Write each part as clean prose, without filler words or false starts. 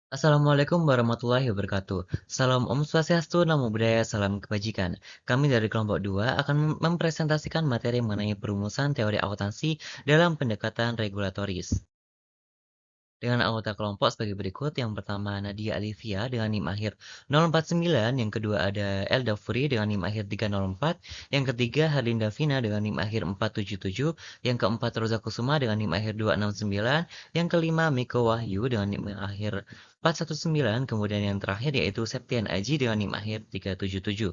Assalamualaikum warahmatullahi wabarakatuh. Salam Om Swastiastu, Namo Buddhaya, salam kebajikan. Kami dari kelompok 2 akan mempresentasikan materi mengenai perumusan teori akuntansi dalam pendekatan regulatoris. Dengan anggota kelompok sebagai berikut. Yang pertama Nadia Alivia dengan NIM akhir 049, yang kedua ada Elda Furi dengan NIM akhir 304, yang ketiga Harlinda Vina dengan NIM akhir 477, yang keempat Roza Kusuma dengan NIM akhir 269, yang kelima Miko Wahyu dengan NIM akhir 419, kemudian yang terakhir yaitu Septian Aji dengan NIM akhir 377.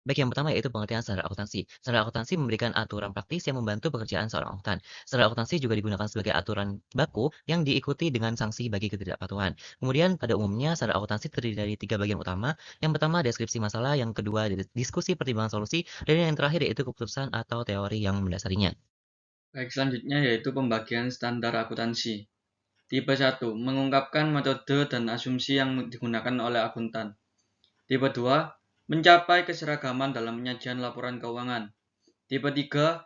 Baik, yang pertama yaitu pengertian standar akuntansi. Standar akuntansi memberikan aturan praktis yang membantu pekerjaan seorang akuntan. Standar akuntansi juga digunakan sebagai aturan baku yang diikuti dengan sanksi bagi ketidakpatuhan. Kemudian pada umumnya standar akuntansi terdiri dari 3 bagian utama. Yang pertama deskripsi masalah, yang kedua diskusi pertimbangan solusi, dan yang terakhir yaitu keputusan atau teori yang mendasarinya. Baik, selanjutnya yaitu pembagian standar akuntansi. Tipe 1, mengungkapkan metode dan asumsi yang digunakan oleh akuntan. Tipe 2, mencapai keseragaman dalam penyajian laporan keuangan. Tipe 3,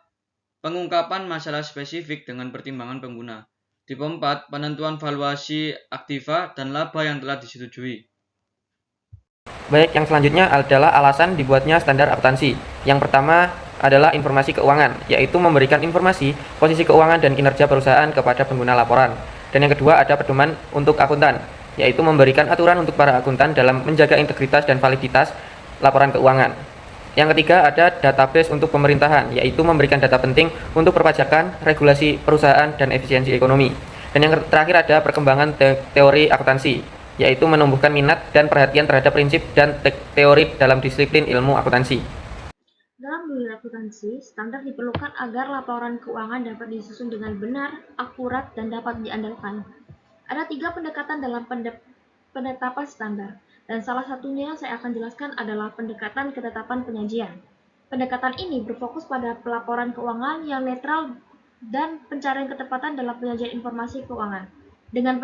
pengungkapan masalah spesifik dengan pertimbangan pengguna. Tipe 4, penentuan valuasi aktiva dan laba yang telah disetujui. Baik, yang selanjutnya adalah alasan dibuatnya standar akuntansi. Yang pertama adalah informasi keuangan, yaitu memberikan informasi posisi keuangan dan kinerja perusahaan kepada pengguna laporan. Dan yang kedua ada pedoman untuk akuntan, yaitu memberikan aturan untuk para akuntan dalam menjaga integritas dan validitas laporan keuangan. Yang ketiga ada database untuk pemerintahan, yaitu memberikan data penting untuk perpajakan, regulasi perusahaan, dan efisiensi ekonomi. Dan yang terakhir ada perkembangan teori akuntansi, yaitu menumbuhkan minat dan perhatian terhadap prinsip dan teori dalam disiplin ilmu akuntansi. Dalam dunia akuntansi, standar diperlukan agar laporan keuangan dapat disusun dengan benar, akurat, dan dapat diandalkan. Ada 3 pendekatan dalam penetapan standar, dan salah satunya yang saya akan jelaskan adalah pendekatan ketetapan penyajian. Pendekatan ini berfokus pada pelaporan keuangan yang netral dan pencarian ketepatan dalam penyajian informasi keuangan. Dengan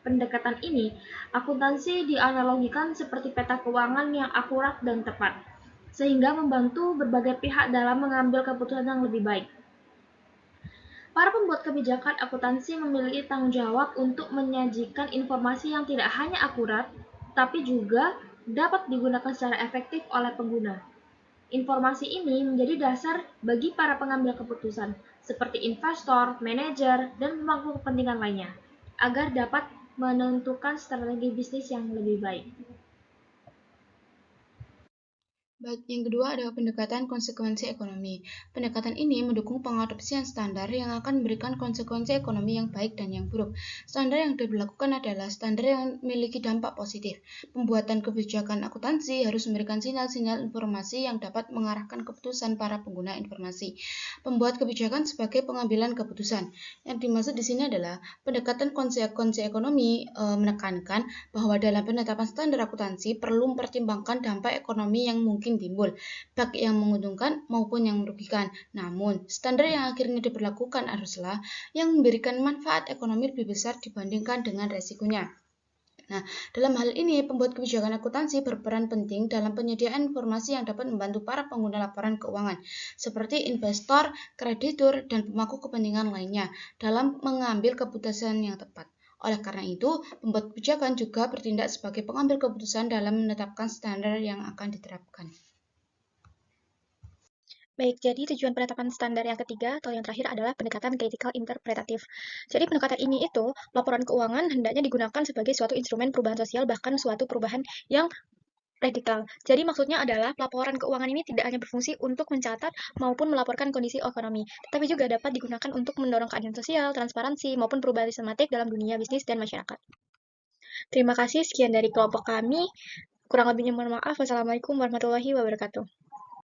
pendekatan ini, akuntansi dianalogikan seperti peta keuangan yang akurat dan tepat, sehingga membantu berbagai pihak dalam mengambil keputusan yang lebih baik. Para pembuat kebijakan akuntansi memiliki tanggung jawab untuk menyajikan informasi yang tidak hanya akurat, tapi juga dapat digunakan secara efektif oleh pengguna. Informasi ini menjadi dasar bagi para pengambil keputusan, seperti investor, manajer, dan pemangku kepentingan lainnya, agar dapat menentukan strategi bisnis yang lebih baik. Baik, yang kedua adalah pendekatan konsekuensi ekonomi. Pendekatan ini mendukung pengadopsian standar yang akan memberikan konsekuensi ekonomi yang baik dan yang buruk. Standar yang diberlakukan adalah standar yang memiliki dampak positif. Pembuatan kebijakan akuntansi harus memberikan sinyal-sinyal informasi yang dapat mengarahkan keputusan para pengguna informasi. Pembuat kebijakan sebagai pengambilan keputusan. Yang dimaksud di sini adalah pendekatan konsekuensi ekonomi menekankan bahwa dalam penetapan standar akuntansi perlu mempertimbangkan dampak ekonomi yang mungkin timbul, baik yang menguntungkan maupun yang merugikan. Namun, standar yang akhirnya diberlakukan haruslah yang memberikan manfaat ekonomi lebih besar dibandingkan dengan resikonya. Nah, dalam hal ini, pembuat kebijakan akuntansi berperan penting dalam penyediaan informasi yang dapat membantu para pengguna laporan keuangan, seperti investor, kreditur, dan pemangku kepentingan lainnya, dalam mengambil keputusan yang tepat. Oleh karena itu, pembuat kebijakan juga bertindak sebagai pengambil keputusan dalam menetapkan standar yang akan diterapkan. Baik, jadi tujuan penetapan standar yang ketiga atau yang terakhir adalah pendekatan critical interpretatif. Jadi pendekatan ini itu, laporan keuangan hendaknya digunakan sebagai suatu instrumen perubahan sosial, bahkan suatu perubahan yang radikal. Jadi maksudnya adalah laporan keuangan ini tidak hanya berfungsi untuk mencatat maupun melaporkan kondisi ekonomi, tapi juga dapat digunakan untuk mendorong keadilan sosial, transparansi, maupun perubahan sistematik dalam dunia bisnis dan masyarakat. Terima kasih, sekian dari kelompok kami. Kurang lebihnya mohon maaf. Wassalamualaikum warahmatullahi wabarakatuh.